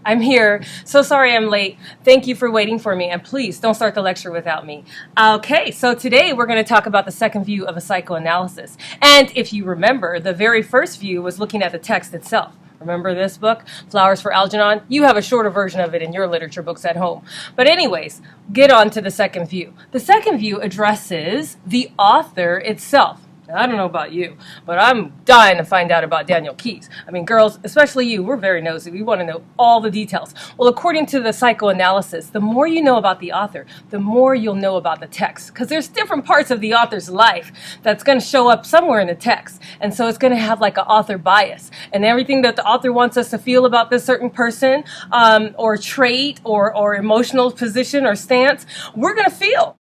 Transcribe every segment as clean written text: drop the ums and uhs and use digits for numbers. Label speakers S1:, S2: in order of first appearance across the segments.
S1: I'm here. So sorry I'm late. Thank you for waiting for me, and please don't start the lecture without me. Okay, so today we're going to talk about the second view of a psychoanalysis. And if you remember, the very first view was looking at the text itself. Remember this book, Flowers for Algernon? You have a shorter version of it in your literature books at home. But anyways, get on to the second view. The second view addresses the author itself. I don't know about you, but I'm dying to find out about Daniel Keyes. I mean, girls, especially you, we're very nosy. We want to know all the details. Well, according to the psychoanalysis, the more you know about the author, the more you'll know about the text. Because there's different parts of the author's life that's going to show up somewhere in the text. And so it's going to have like an author bias. And everything that the author wants us to feel about this certain person, or trait, or emotional position or stance, we're going to feel.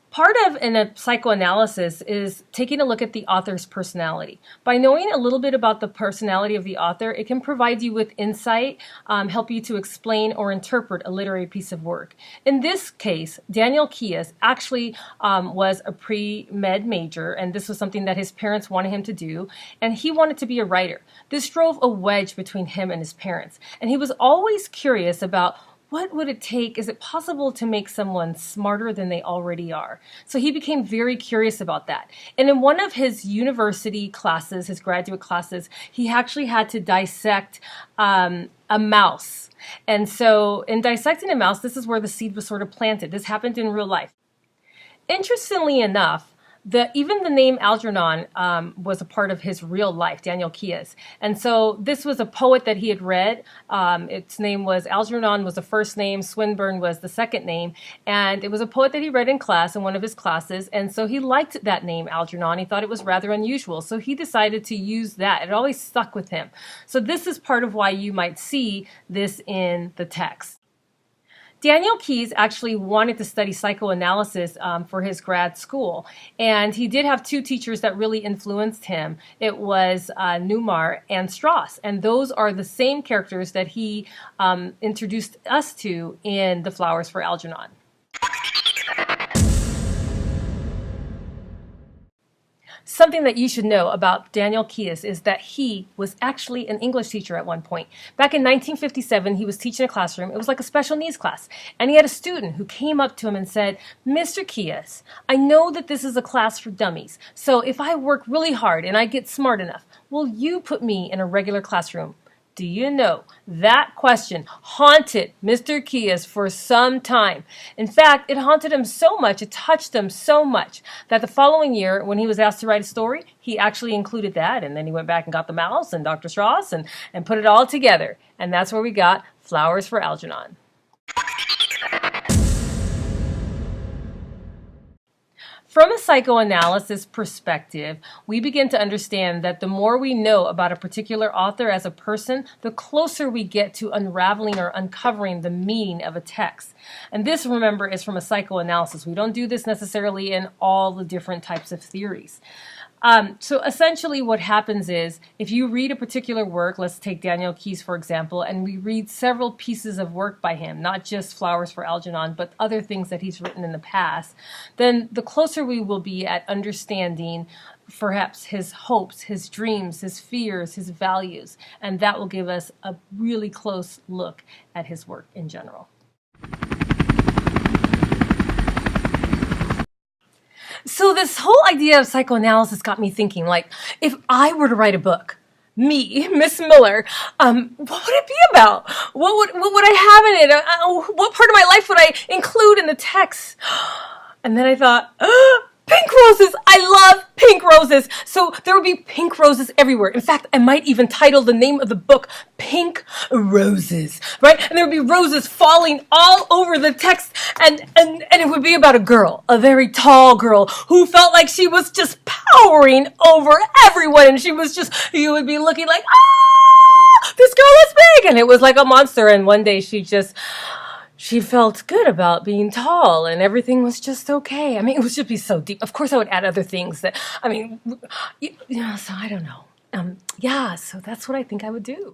S1: Part of a psychoanalysis is taking a look at the author's personality. By knowing a little bit about the personality of the author, it can provide you with insight, help you to explain or interpret a literary piece of work. In this case, Daniel Keyes actually was a pre-med major, and this was something that his parents wanted him to do, and he wanted to be a writer. This drove a wedge between him and his parents, and he was always curious about what would it take? Is it possible to make someone smarter than they already are? So he became very curious about that. And in one of his university classes, his graduate classes, he actually had to dissect a mouse. And so in dissecting a mouse, this is where the seed was sort of planted. This happened in real life. Interestingly enough, even the name Algernon was a part of his real life, Daniel Keyes. And so this was a poet that he had read. Its name was Algernon was the first name, Swinburne was the second name. And it was a poet that he read in class, in one of his classes. And so he liked that name, Algernon. He thought it was rather unusual. So he decided to use that. It always stuck with him. So this is part of why you might see this in the text. Daniel Keyes actually wanted to study psychoanalysis for his grad school, and he did have two teachers that really influenced him. It was Newmar and Strauss, and those are the same characters that he introduced us to in the Flowers for Algernon. Something that you should know about Daniel Keyes is that he was actually an English teacher at one point. Back in 1957, he was teaching a classroom. It was like a special needs class. And he had a student who came up to him and said, "Mr. Keyes, I know that this is a class for dummies. So if I work really hard and I get smart enough, will you put me in a regular classroom?" Do you know that question haunted Mr. Keyes for some time? In fact, it haunted him so much, it touched him so much, that the following year, when he was asked to write a story, he actually included that, and then he went back and got the mouse and Dr. Strauss and put it all together. And that's where we got Flowers for Algernon. From a psychoanalysis perspective, we begin to understand that the more we know about a particular author as a person, the closer we get to unraveling or uncovering the meaning of a text. And this, remember, is from a psychoanalysis. We don't do this necessarily in all the different types of theories. So essentially what happens is, if you read a particular work, let's take Daniel Keyes for example, and we read several pieces of work by him, not just Flowers for Algernon, but other things that he's written in the past, then the closer we will be at understanding perhaps his hopes, his dreams, his fears, his values, and that will give us a really close look at his work in general. So this whole idea of psychoanalysis got me thinking, like, if I were to write a book, me, Miss Miller, what would it be about? What would I have in it? What part of my life would I include in the text? And then I thought, pink roses! I love pink roses! So there would be pink roses everywhere. In fact, I might even title the name of the book Pink Roses, right? And there would be roses falling all over the text, and it would be about a girl, a very tall girl, who felt like she was just powering over everyone, and you would be looking like, this girl is big! And it was like a monster, and one day she felt good about being tall, and everything was just okay. I mean, it would just be so deep. Of course, I would add other things so I don't know. Yeah, so that's what I think I would do.